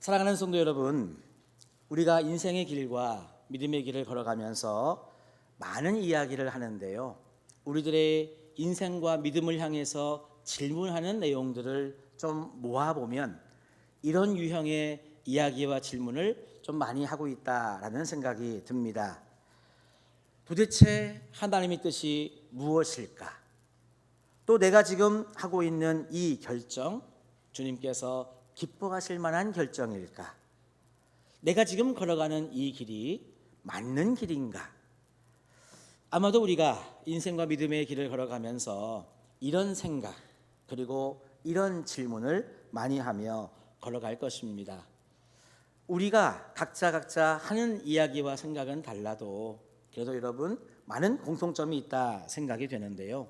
사랑하는 성도 여러분, 우리가 인생의 길과 믿음의 길을 걸어가면서 많은 이야기를 하는데요. 우리들의 인생과 믿음을 향해서 질문하는 내용들을 좀 모아보면 이런 유형의 이야기와 질문을 좀 많이 하고 있다라는 생각이 듭니다. 도대체 하나님의 뜻이 무엇일까? 또 내가 지금 하고 있는 이 결정, 주님께서 기뻐하실 만한 결정일까? 내가 지금 걸어가는 이 길이 맞는 길인가? 아마도 우리가 인생과 믿음의 길을 걸어가면서 이런 생각 그리고 이런 질문을 많이 하며 걸어갈 것입니다. 우리가 각자 하는 이야기와 생각은 달라도 그래도 여러분 많은 공통점이 있다 생각이 되는데요.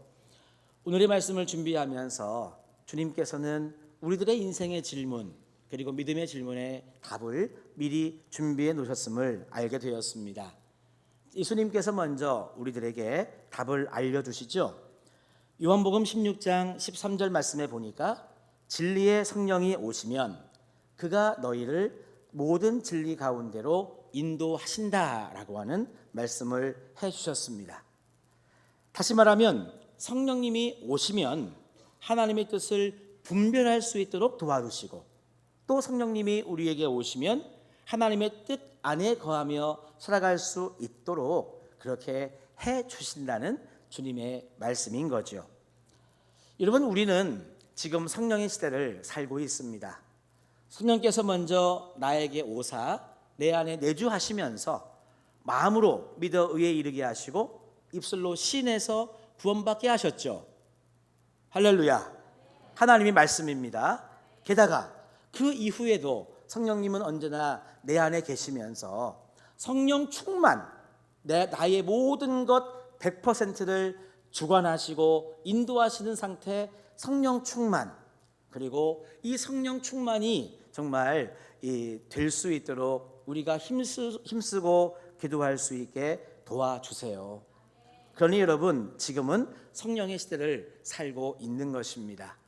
오늘의 말씀을 준비하면서 주님께서는 우리들의 인생의 질문 그리고 믿음의 질문에 답을 미리 준비해 놓으셨음을 알게 되었습니다. 예수님께서 먼저 우리들에게 답을 알려주시죠. 요한복음 16장 13절 말씀에 보니까 진리의 성령이 오시면 그가 너희를 모든 진리 가운데로 인도하신다라고 하는 말씀을 해주셨습니다. 다시 말하면 성령님이 오시면 하나님의 뜻을 분별할 수 있도록 도와주시고 또 성령님이 우리에게 오시면 하나님의 뜻 안에 거하며 살아갈 수 있도록 그렇게 해 주신다는 주님의 말씀인 거죠. 여러분, 우리는 지금 성령의 시대를 살고 있습니다. 성령께서 먼저 나에게 오사 내 안에 내주하시면서 마음으로 믿어 의에 이르게 하시고 입술로 신에서 구원받게 하셨죠. 할렐루야. 하나님의 말씀입니다. 게다가 그 이후에도 성령님은 언제나 내 안에 계시면서 성령 충만, 나의 모든 것 100%를 주관하시고 인도하시는 상태 성령 충만, 그리고 이 성령 충만이 정말 될 수 있도록 우리가 힘쓰고 기도할 수 있게 도와주세요. 그러니 여러분, 지금은 성령의 시대를 살고 있는 것입니다.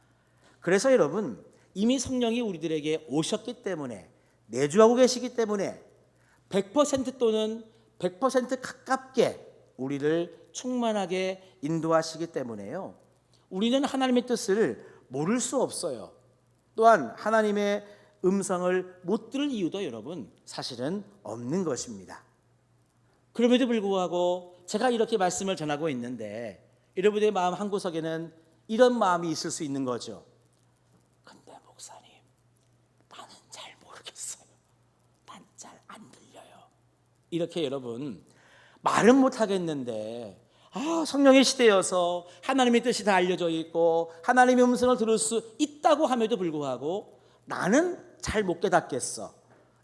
그래서 여러분, 이미 성령이 우리들에게 오셨기 때문에 내주하고 계시기 때문에 100% 또는 100% 가깝게 우리를 충만하게 인도하시기 때문에요. 우리는 하나님의 뜻을 모를 수 없어요. 또한 하나님의 음성을 못 들을 이유도 여러분 사실은 없는 것입니다. 그럼에도 불구하고 제가 이렇게 말씀을 전하고 있는데 여러분의 마음 한구석에는 이런 마음이 있을 수 있는 거죠. 근데 목사님, 나는 잘 모르겠어요. 난 잘 안 들려요. 이렇게 여러분 말은 못 하겠는데 성령의 시대여서 하나님의 뜻이 다 알려져 있고 하나님의 음성을 들을 수 있다고 함에도 불구하고 나는 잘 못 깨닫겠어,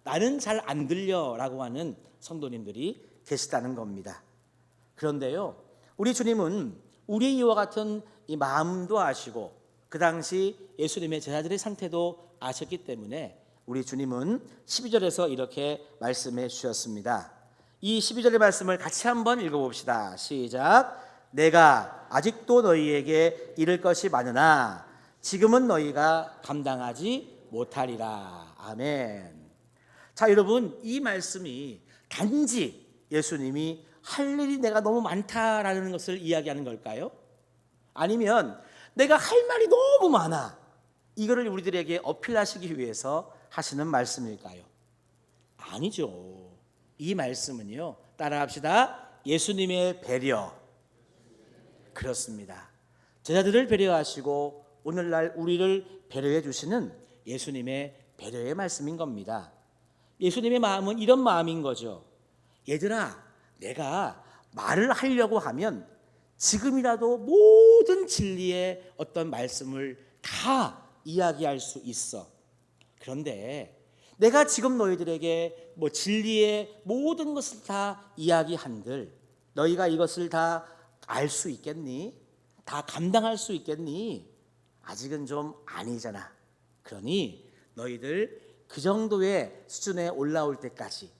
나는 잘 안 들려라고 하는 성도님들이 계시다는 겁니다. 그런데요, 우리 주님은 우리 이와 같은 이 마음도 아시고 그 당시 예수님의 제자들의 상태도 아셨기 때문에 우리 주님은 12절에서 이렇게 말씀해 주셨습니다. 이 12절의 말씀을 같이 한번 읽어봅시다. 시작. 내가 아직도 너희에게 이를 것이 많으나 지금은 너희가 감당하지 못하리라. 아멘. 자, 여러분, 이 말씀이 단지 예수님이 할 일이 내가 너무 많다라는 것을 이야기하는 걸까요? 아니면 내가 할 말이 너무 많아, 이거를 우리들에게 어필하시기 위해서 하시는 말씀일까요? 아니죠. 이 말씀은요, 따라합시다. 예수님의 배려. 그렇습니다. 제자들을 배려하시고 오늘날 우리를 배려해 주시는 예수님의 배려의 말씀인 겁니다. 예수님의 마음은 이런 마음인 거죠. 얘들아, 내가 말을 하려고 하면 지금이라도 모든 진리의 어떤 말씀을 다 이야기할 수 있어. 그런데 내가 지금 너희들에게 진리의 모든 것을 다 이야기한들 너희가 이것을 다 알 수 있겠니? 다 감당할 수 있겠니? 아직은 좀 아니잖아. 그러니 너희들 그 정도의 수준에 올라올 때까지,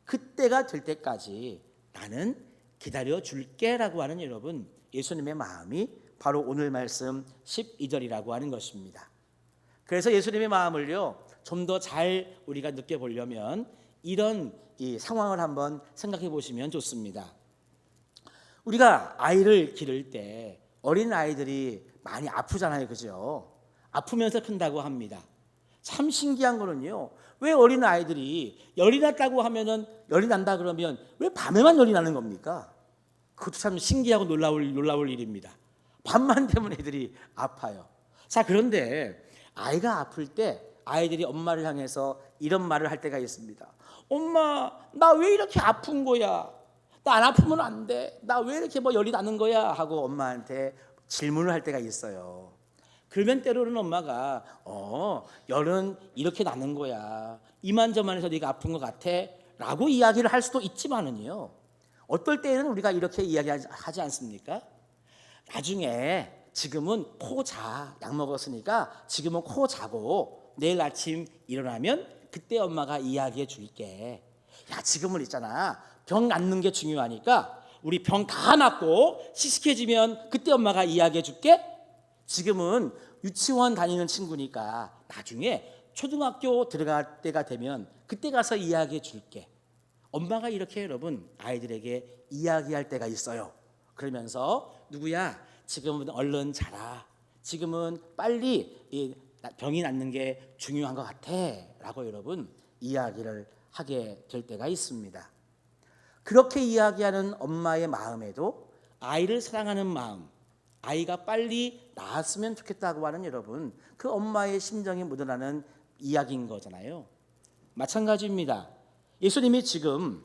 그때가 될 때까지 나는 기다려 줄게 라고 하는 여러분 예수님의 마음이 바로 오늘 말씀 12절이라고 하는 것입니다. 그래서 예수님의 마음을요 좀 더 잘 우리가 느껴보려면 이런 이 상황을 한번 생각해 보시면 좋습니다. 우리가 아이를 기를 때 어린 아이들이 많이 아프잖아요, 그죠? 아프면서 큰다고 합니다. 참 신기한 거는요, 왜 어린 아이들이 열이 났다고 하면은 열이 난다 그러면 왜 밤에만 열이 나는 겁니까? 그것도 참 신기하고 놀라울 일입니다. 밤만 되면 애들이 아파요. 자, 그런데 아이가 아플 때 아이들이 엄마를 향해서 이런 말을 할 때가 있습니다. 엄마, 나 왜 이렇게 아픈 거야? 나 안 아프면 안 돼. 나 왜 이렇게 열이 나는 거야? 하고 엄마한테 질문을 할 때가 있어요. 그러면 때로는 엄마가 열은 이렇게 나는 거야. 이만저만해서 네가 아픈 것 같아? 라고 이야기를 할 수도 있지만은요, 어떨 때는 우리가 이렇게 이야기하지 않습니까? 나중에 지금은 코 자. 약 먹었으니까 지금은 코 자고 내일 아침 일어나면 그때 엄마가 이야기해 줄게. 야, 지금은 있잖아, 병 낫는 게 중요하니까 우리 병 다 낫고 씩씩해지면 그때 엄마가 이야기해 줄게. 지금은 유치원 다니는 친구니까 나중에 초등학교 들어갈 때가 되면 그때 가서 이야기해 줄게. 엄마가 이렇게 여러분 아이들에게 이야기할 때가 있어요. 그러면서 누구야, 지금은 얼른 자라. 지금은 빨리 병이 낫는 게 중요한 것 같아 라고 여러분 이야기를 하게 될 때가 있습니다. 그렇게 이야기하는 엄마의 마음에도 아이를 사랑하는 마음, 아이가 빨리 나았으면 좋겠다고 하는 여러분 그 엄마의 심정이 묻어나는 이야기인 거잖아요. 마찬가지입니다. 예수님이 지금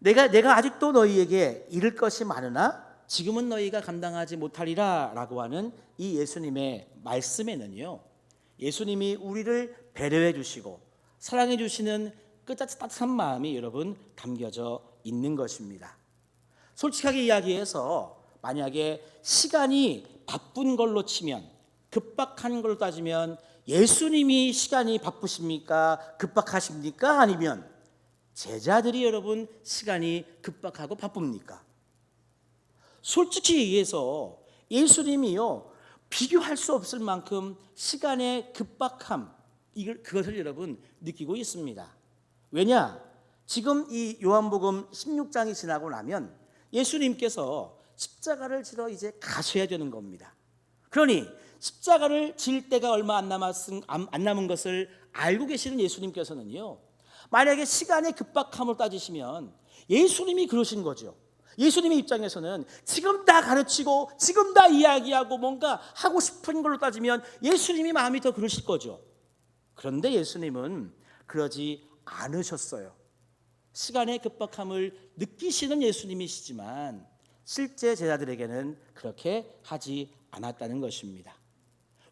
내가 아직도 너희에게 이를 것이 많으나 지금은 너희가 감당하지 못하리라 라고 하는 이 예수님의 말씀에는요, 예수님이 우리를 배려해 주시고 사랑해 주시는 그 따뜻한 마음이 여러분 담겨져 있는 것입니다. 솔직하게 이야기해서 만약에 시간이 바쁜 걸로 치면, 급박한 걸로 따지면 예수님이 시간이 바쁘십니까? 급박하십니까? 아니면 제자들이 여러분 시간이 급박하고 바쁩니까? 솔직히 얘기해서 예수님이요, 비교할 수 없을 만큼 시간의 급박함, 그것을 여러분 느끼고 있습니다. 왜냐? 지금 이 요한복음 16장이 지나고 나면 예수님께서 십자가를 지러 이제 가셔야 되는 겁니다. 그러니 십자가를 질 때가 얼마 안 남은 것을 알고 계시는 예수님께서는요, 만약에 시간의 급박함을 따지시면 예수님이 그러신 거죠. 예수님의 입장에서는 지금 다 가르치고 지금 다 이야기하고 뭔가 하고 싶은 걸로 따지면 예수님이 마음이 더 그러실 거죠. 그런데 예수님은 그러지 않으셨어요. 시간의 급박함을 느끼시는 예수님이시지만 실제 제자들에게는 그렇게 하지 않았다는 것입니다.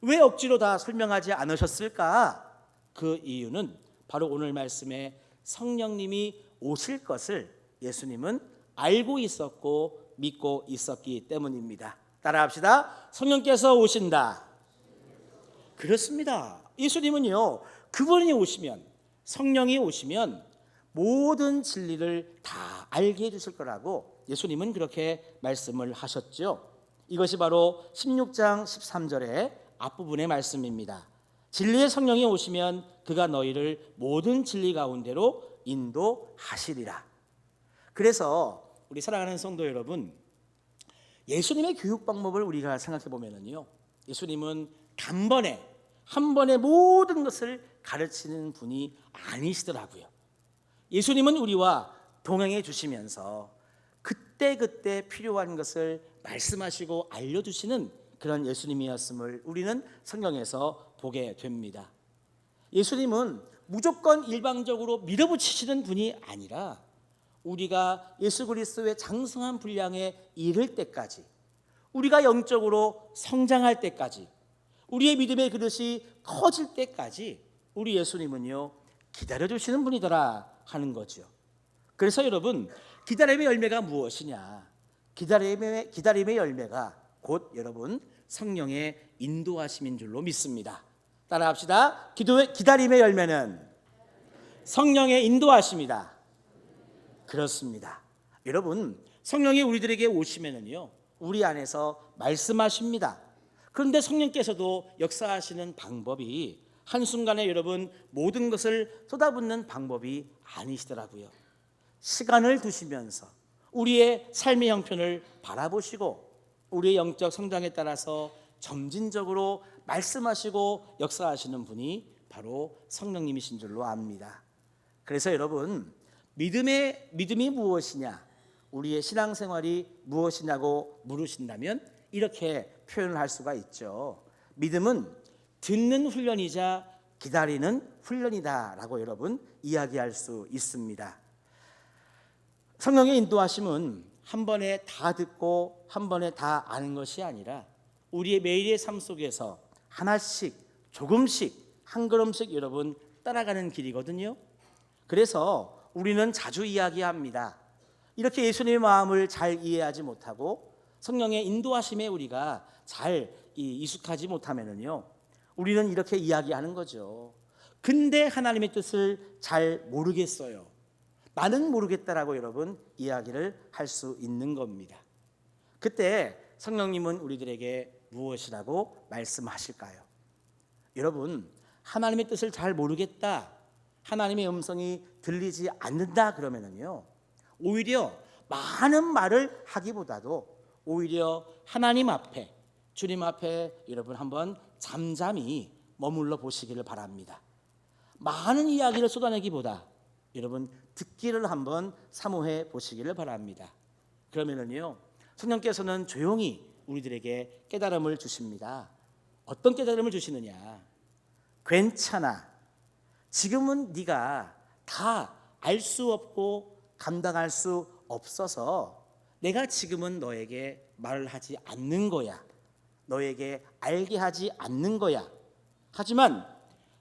왜 억지로 다 설명하지 않으셨을까? 그 이유는 바로 오늘 말씀에 성령님이 오실 것을 예수님은 알고 있었고 믿고 있었기 때문입니다. 따라합시다. 성령께서 오신다. 그렇습니다. 예수님은요, 그분이 오시면, 성령이 오시면 모든 진리를 다 알게 해주실 거라고 예수님은 그렇게 말씀을 하셨죠. 이것이 바로 16장 13절의 앞부분의 말씀입니다. 진리의 성령이 오시면 그가 너희를 모든 진리 가운데로 인도하시리라. 그래서 우리 사랑하는 성도 여러분, 예수님의 교육 방법을 우리가 생각해 보면은요, 예수님은 단번에 한 번에 모든 것을 가르치는 분이 아니시더라고요. 예수님은 우리와 동행해 주시면서 그때그때 필요한 것을 말씀하시고 알려주시는 그런 예수님이었음을 우리는 성경에서 보게 됩니다. 예수님은 무조건 일방적으로 밀어붙이시는 분이 아니라 우리가 예수 그리스도의 장성한 분량에 이를 때까지, 우리가 영적으로 성장할 때까지, 우리의 믿음의 그릇이 커질 때까지 우리 예수님은요, 기다려주시는 분이더라 하는 거죠. 그래서 여러분, 기다림의 열매가 무엇이냐? 기다림의 열매가 곧 여러분 성령의 인도하심인 줄로 믿습니다. 따라합시다. 기다림의 열매는 성령의 인도하심이다. 그렇습니다. 여러분, 성령이 우리들에게 오시면은요, 우리 안에서 말씀하십니다. 그런데 성령께서도 역사하시는 방법이 한순간에 여러분 모든 것을 쏟아붓는 방법이 아니시더라고요. 시간을 두시면서 우리의 삶의 형편을 바라보시고 우리의 영적 성장에 따라서 점진적으로 말씀하시고 역사하시는 분이 바로 성령님이신 줄로 압니다. 그래서 여러분 믿음이 무엇이냐, 우리의 신앙생활이 무엇이냐고 물으신다면 이렇게 표현을 할 수가 있죠. 믿음은 듣는 훈련이자 기다리는 훈련이다라고 여러분 이야기할 수 있습니다. 성령의 인도하심은 한 번에 다 듣고 한 번에 다 아는 것이 아니라 우리의 매일의 삶 속에서 하나씩 조금씩 한 걸음씩 여러분 따라가는 길이거든요. 그래서 우리는 자주 이야기합니다. 이렇게 예수님의 마음을 잘 이해하지 못하고 성령의 인도하심에 우리가 잘 익숙하지 못하면은요, 우리는 이렇게 이야기하는 거죠. 근데 하나님의 뜻을 잘 모르겠어요. 나는 모르겠다라고 여러분 이야기를 할 수 있는 겁니다. 그때 성령님은 우리들에게 무엇이라고 말씀하실까요? 여러분, 하나님의 뜻을 잘 모르겠다, 하나님의 음성이 들리지 않는다 그러면은요, 오히려 많은 말을 하기보다도 오히려 하나님 앞에, 주님 앞에 여러분 한번 잠잠히 머물러 보시기를 바랍니다. 많은 이야기를 쏟아내기보다 여러분 듣기를 한번 사모해 보시기를 바랍니다. 그러면은요, 성령께서는 조용히 우리들에게 깨달음을 주십니다. 어떤 깨달음을 주시느냐? 괜찮아. 지금은 네가 다 알 수 없고 감당할 수 없어서 내가 지금은 너에게 말을 하지 않는 거야. 너에게 알게 하지 않는 거야. 하지만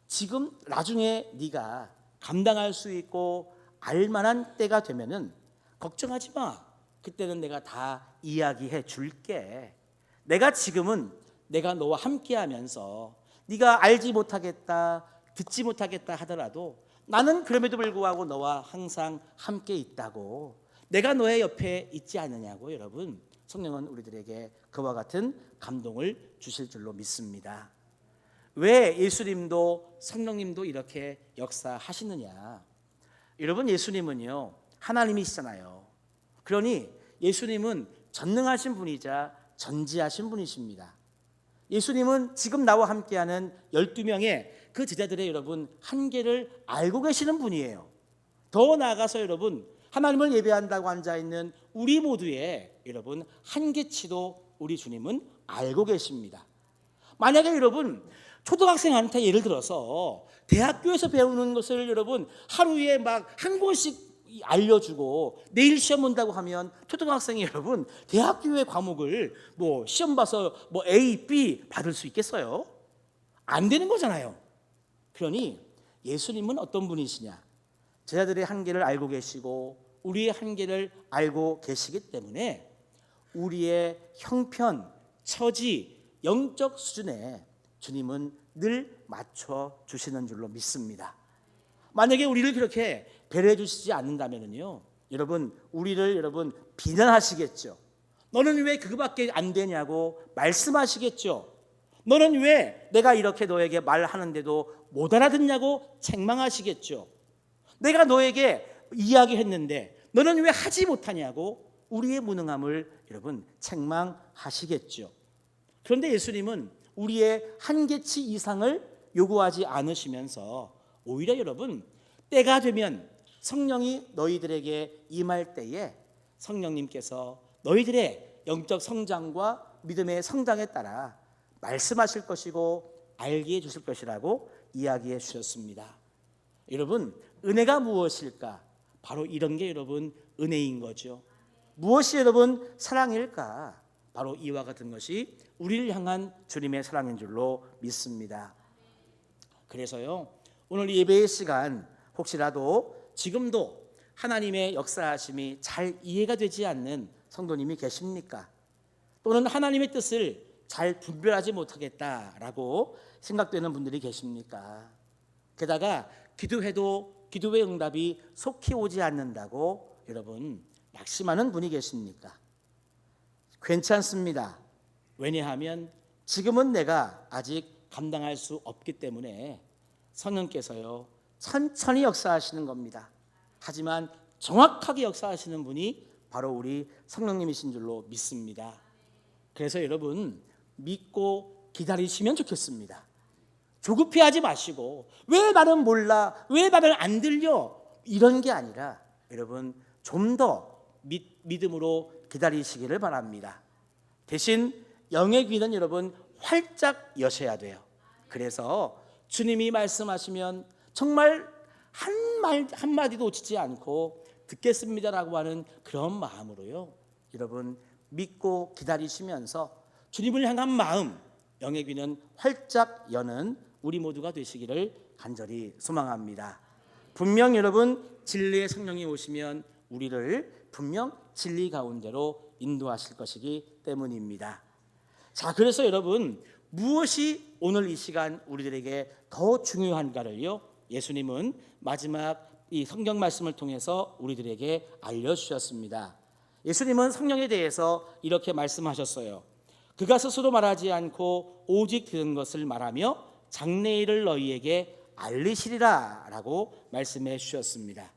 지금 나중에 네가 감당할 수 있고 알만한 때가 되면은 걱정하지 마. 그때는 내가 다 이야기해 줄게. 내가 지금은 내가 너와 함께하면서 네가 알지 못하겠다, 듣지 못하겠다 하더라도 나는 그럼에도 불구하고 너와 항상 함께 있다고, 내가 너의 옆에 있지 않느냐고 여러분 성령은 우리들에게 그와 같은 감동을 주실 줄로 믿습니다. 왜 예수님도 성령님도 이렇게 역사하시느냐? 여러분, 예수님은요 하나님이시잖아요. 그러니 예수님은 전능하신 분이자 전지하신 분이십니다. 예수님은 지금 나와 함께하는 12명의 그 제자들의 여러분 한계를 알고 계시는 분이에요. 더 나아가서 여러분 하나님을 예배한다고 앉아있는 우리 모두의 여러분 한계치도 우리 주님은 알고 계십니다. 만약에 여러분 초등학생한테 예를 들어서 대학교에서 배우는 것을 여러분 하루에 막 한 권씩 알려주고 내일 시험 본다고 하면 초등학생이 여러분 대학교의 과목을 뭐 시험 봐서 뭐 A, B 받을 수 있겠어요? 안 되는 거잖아요. 그러니 예수님은 어떤 분이시냐? 제자들의 한계를 알고 계시고 우리의 한계를 알고 계시기 때문에 우리의 형편, 처지, 영적 수준에 주님은 늘 맞춰 주시는 줄로 믿습니다. 만약에 우리를 그렇게 배려해 주시지 않는다면요, 여러분 우리를 여러분 비난하시겠죠. 너는 왜 그거밖에 안 되냐고 말씀하시겠죠. 너는 왜 내가 이렇게 너에게 말하는데도 못 알아듣냐고 책망하시겠죠. 내가 너에게 이야기했는데 너는 왜 하지 못하냐고 우리의 무능함을 여러분 책망하시겠죠. 그런데 예수님은 우리의 한계치 이상을 요구하지 않으시면서 오히려 여러분 때가 되면 성령이 너희들에게 임할 때에 성령님께서 너희들의 영적 성장과 믿음의 성장에 따라 말씀하실 것이고 알게 해주실 것이라고 이야기해 주셨습니다. 여러분 은혜가 무엇일까? 바로 이런 게 여러분 은혜인 거죠. 무엇이 여러분 사랑일까? 바로 이와 같은 것이 우리를 향한 주님의 사랑인 줄로 믿습니다. 그래서요 오늘 예배의 시간 혹시라도 지금도 하나님의 역사하심이 잘 이해가 되지 않는 성도님이 계십니까? 또는 하나님의 뜻을 잘 분별하지 못하겠다라고 생각되는 분들이 계십니까? 게다가 기도해도 기도의 응답이 속히 오지 않는다고 여러분 낙심하는 분이 계십니까? 괜찮습니다. 왜냐하면 지금은 내가 아직 감당할 수 없기 때문에 성령께서요 천천히 역사하시는 겁니다. 하지만 정확하게 역사하시는 분이 바로 우리 성령님이신 줄로 믿습니다. 그래서 여러분 믿고 기다리시면 좋겠습니다. 조급해하지 마시고 왜 나는 몰라, 왜 나는 안 들려, 이런 게 아니라 여러분 좀 더 믿음으로 기다리시기를 바랍니다. 대신 영의 귀는 여러분 활짝 여셔야 돼요. 그래서 주님이 말씀하시면 정말 한마디도 놓치지 않고 듣겠습니다라고 하는 그런 마음으로요 여러분 믿고 기다리시면서 주님을 향한 마음, 영의 귀는 활짝 여는 우리 모두가 되시기를 간절히 소망합니다. 분명 여러분 진리의 성령이 오시면 우리를 분명 진리 가운데로 인도하실 것이기 때문입니다. 자, 그래서 여러분 무엇이 오늘 이 시간 우리들에게 더 중요한가를요 예수님은 마지막 이 성경 말씀을 통해서 우리들에게 알려주셨습니다. 예수님은 성령에 대해서 이렇게 말씀하셨어요. 그가 스스로 말하지 않고 오직 들은 것을 말하며 장래일을 너희에게 알리시리라 라고 말씀해 주셨습니다.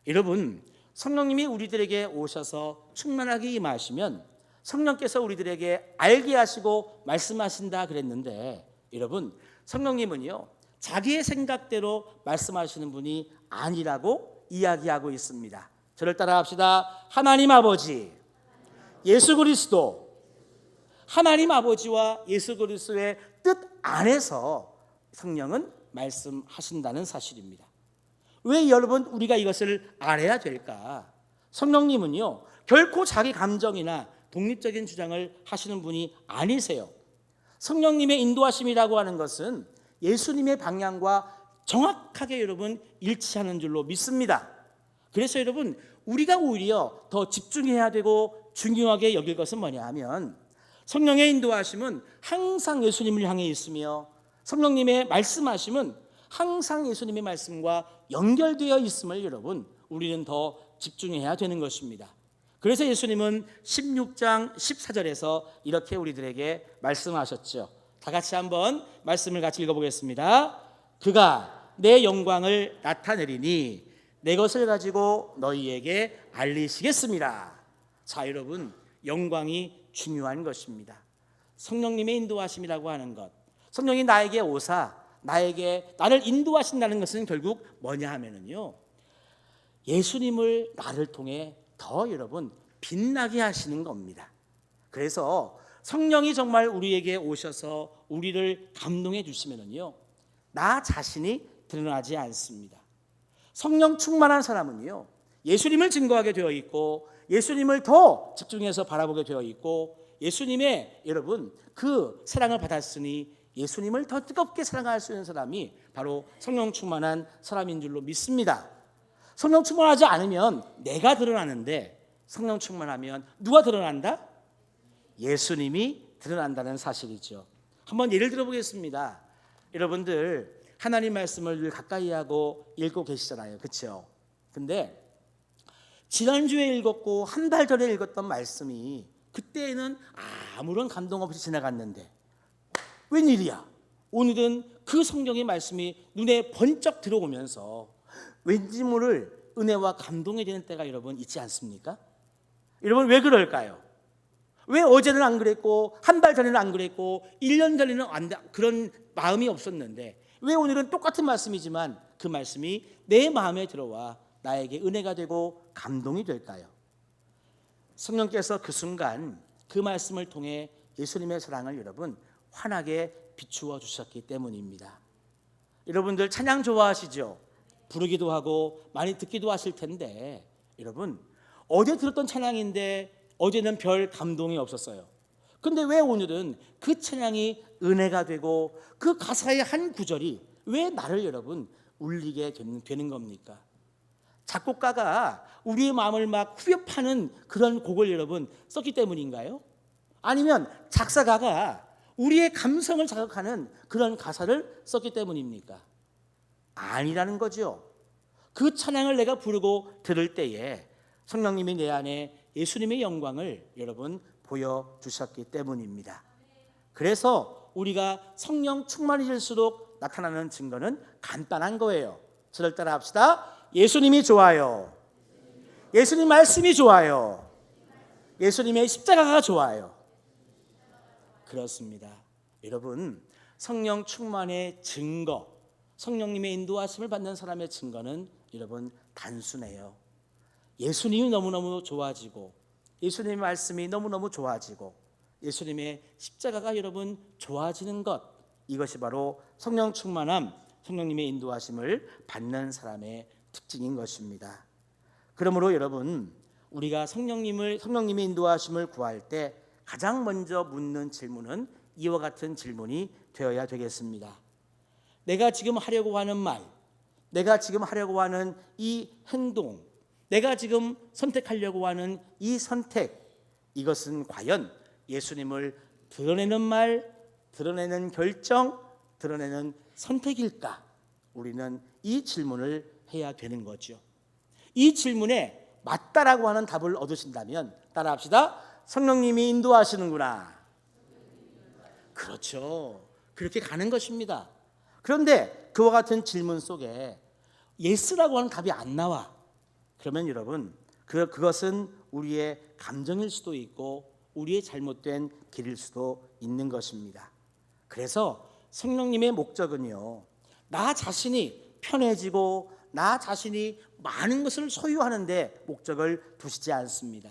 여러분 성령님이 우리들에게 오셔서 충만하게 임하시면 성령께서 우리들에게 알게 하시고 말씀하신다 그랬는데 여러분 성령님은요 자기의 생각대로 말씀하시는 분이 아니라고 이야기하고 있습니다. 저를 따라합시다. 하나님 아버지, 예수 그리스도, 하나님 아버지와 예수 그리스도의 뜻 안에서 성령은 말씀하신다는 사실입니다. 왜 여러분 우리가 이것을 알아야 될까? 성령님은요 결코 자기 감정이나 독립적인 주장을 하시는 분이 아니세요. 성령님의 인도하심이라고 하는 것은 예수님의 방향과 정확하게 여러분 일치하는 줄로 믿습니다. 그래서 여러분 우리가 오히려 더 집중해야 되고 중요하게 여길 것은 뭐냐 하면 성령의 인도하심은 항상 예수님을 향해 있으며 성령님의 말씀하심은 항상 예수님의 말씀과 연결되어 있음을 여러분 우리는 더 집중해야 되는 것입니다. 그래서 예수님은 16장 14절에서 이렇게 우리들에게 말씀하셨죠. 다 같이 한번 말씀을 같이 읽어보겠습니다. 그가 내 영광을 나타내리니 내 것을 가지고 너희에게 알리시겠습니다. 자 여러분 영광이 중요한 것입니다. 성령님의 인도하심이라고 하는 것, 성령이 나에게 오사 나를 인도하신다는 것은 결국 뭐냐 하면은요 예수님을 나를 통해 더 여러분 빛나게 하시는 겁니다. 그래서 성령이 정말 우리에게 오셔서 우리를 감동해 주시면은요 나 자신이 드러나지 않습니다. 성령 충만한 사람은요 예수님을 증거하게 되어 있고 예수님을 더 집중해서 바라보게 되어 있고 예수님의 여러분 그 사랑을 받았으니 예수님을 더 뜨겁게 사랑할 수 있는 사람이 바로 성령 충만한 사람인 줄로 믿습니다. 성령 충만하지 않으면 내가 드러나는데 성령 충만하면 누가 드러난다? 예수님이 드러난다는 사실이죠. 한번 예를 들어보겠습니다. 여러분들 하나님 말씀을 늘 가까이 하고 읽고 계시잖아요. 그렇죠? 근데 지난주에 읽었고 한 달 전에 읽었던 말씀이 그때는 아무런 감동 없이 지나갔는데 웬일이야? 오늘은 그 성경의 말씀이 눈에 번쩍 들어오면서 왠지 모를 은혜와 감동이 되는 때가 여러분 있지 않습니까? 여러분 왜 그럴까요? 왜 어제는 안 그랬고 한 달 전에는 안 그랬고 1년 전에는 그런 마음이 없었는데 왜 오늘은 똑같은 말씀이지만 그 말씀이 내 마음에 들어와 나에게 은혜가 되고 감동이 될까요? 성령께서 그 순간 그 말씀을 통해 예수님의 사랑을 여러분 환하게 비추어 주셨기 때문입니다. 여러분들 찬양 좋아하시죠? 부르기도 하고 많이 듣기도 하실 텐데 여러분 어제 들었던 찬양인데 어제는 별 감동이 없었어요. 근데 왜 오늘은 그 찬양이 은혜가 되고 그 가사의 한 구절이 왜 나를 여러분 울리게 되는 겁니까? 작곡가가 우리의 마음을 막 후벼 파는 그런 곡을 여러분 썼기 때문인가요? 아니면 작사가가 우리의 감성을 자극하는 그런 가사를 썼기 때문입니까? 아니라는 거죠. 그 찬양을 내가 부르고 들을 때에 성령님이 내 안에 예수님의 영광을 여러분 보여주셨기 때문입니다. 그래서 우리가 성령 충만해질수록 나타나는 증거는 간단한 거예요. 저를 따라 합시다. 예수님이 좋아요. 예수님 말씀이 좋아요. 예수님의 십자가가 좋아요. 그렇습니다. 여러분, 성령 충만의 증거, 성령님의 인도하심을 받는 사람의 증거는 여러분 단순해요. 예수님이 너무너무 좋아지고, 예수님의 말씀이 너무너무 좋아지고, 예수님의 십자가가 여러분 좋아지는 것, 이것이 바로 성령 충만함, 성령님의 인도하심을 받는 사람의 특징인 것입니다. 그러므로 여러분, 우리가 성령님의 인도하심을 구할 때 가장 먼저 묻는 질문은 이와 같은 질문이 되어야 되겠습니다. 내가 지금 하려고 하는 말, 내가 지금 하려고 하는 이 행동, 내가 지금 선택하려고 하는 이 선택, 이것은 과연 예수님을 드러내는 말, 드러내는 결정, 드러내는 선택일까? 우리는 이 질문을 해야 되는 거죠. 이 질문에 맞다라고 하는 답을 얻으신다면 따라합시다. 성령님이 인도하시는구나. 그렇죠. 그렇게 가는 것입니다. 그런데 그와 같은 질문 속에 예스라고 하는 답이 안 나와. 그러면 여러분, 그것은 우리의 감정일 수도 있고 우리의 잘못된 길일 수도 있는 것입니다. 그래서 성령님의 목적은요, 나 자신이 편해지고 나 자신이 많은 것을 소유하는데 목적을 두시지 않습니다.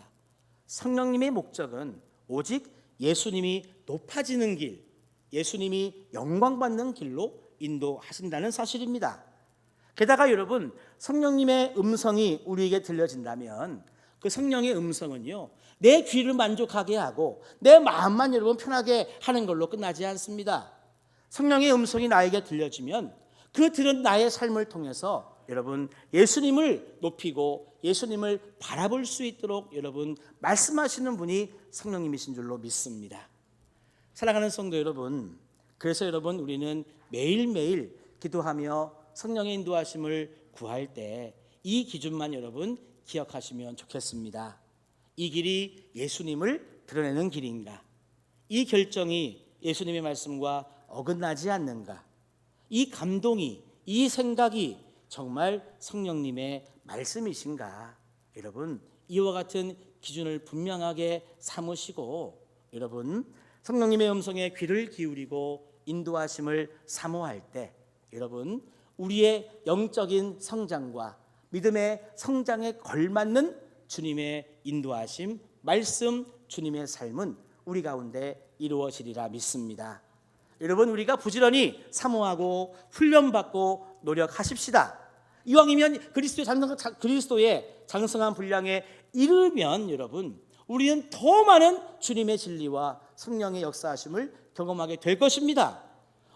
성령님의 목적은 오직 예수님이 높아지는 길, 예수님이 영광받는 길로 인도하신다는 사실입니다. 게다가 여러분, 성령님의 음성이 우리에게 들려진다면 그 성령의 음성은요, 내 귀를 만족하게 하고 내 마음만 여러분 편하게 하는 걸로 끝나지 않습니다. 성령의 음성이 나에게 들려지면 그 들은 나의 삶을 통해서 여러분 예수님을 높이고 예수님을 바라볼 수 있도록 여러분 말씀하시는 분이 성령님이신 줄로 믿습니다. 사랑하는 성도 여러분, 그래서 여러분 우리는 매일매일 기도하며 성령의 인도하심을 구할 때 이 기준만 여러분 기억하시면 좋겠습니다. 이 길이 예수님을 드러내는 길인가? 이 결정이 예수님의 말씀과 어긋나지 않는가? 이 감동이, 이 생각이 정말 성령님의 말씀이신가? 여러분, 이와 같은 기준을 분명하게 삼으시고 여러분 성령님의 음성에 귀를 기울이고 인도하심을 사모할 때 여러분 우리의 영적인 성장과 믿음의 성장에 걸맞는 주님의 인도하심, 말씀, 주님의 삶은 우리 가운데 이루어지리라 믿습니다. 여러분 우리가 부지런히 사모하고 훈련받고 노력하십시다. 이왕이면 그리스도의 장성한 분량에 이르면 여러분 우리는 더 많은 주님의 진리와 성령의 역사하심을 경험하게 될 것입니다.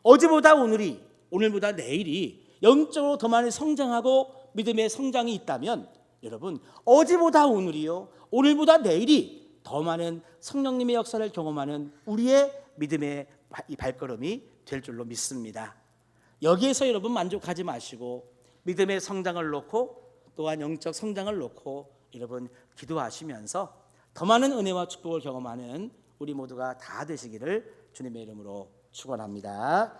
어제보다 오늘이, 오늘보다 내일이 영적으로 더 많이 성장하고 믿음의 성장이 있다면 여러분 어제보다 오늘이요, 오늘보다 내일이 더 많은 성령님의 역사를 경험하는 우리의 믿음의 이 발걸음이 될 줄로 믿습니다. 여기에서 여러분 만족하지 마시고 믿음의 성장을 놓고 또한 영적 성장을 놓고 여러분 기도하시면서 더 많은 은혜와 축복을 경험하는 우리 모두가 다 되시기를 주님의 이름으로 축원합니다.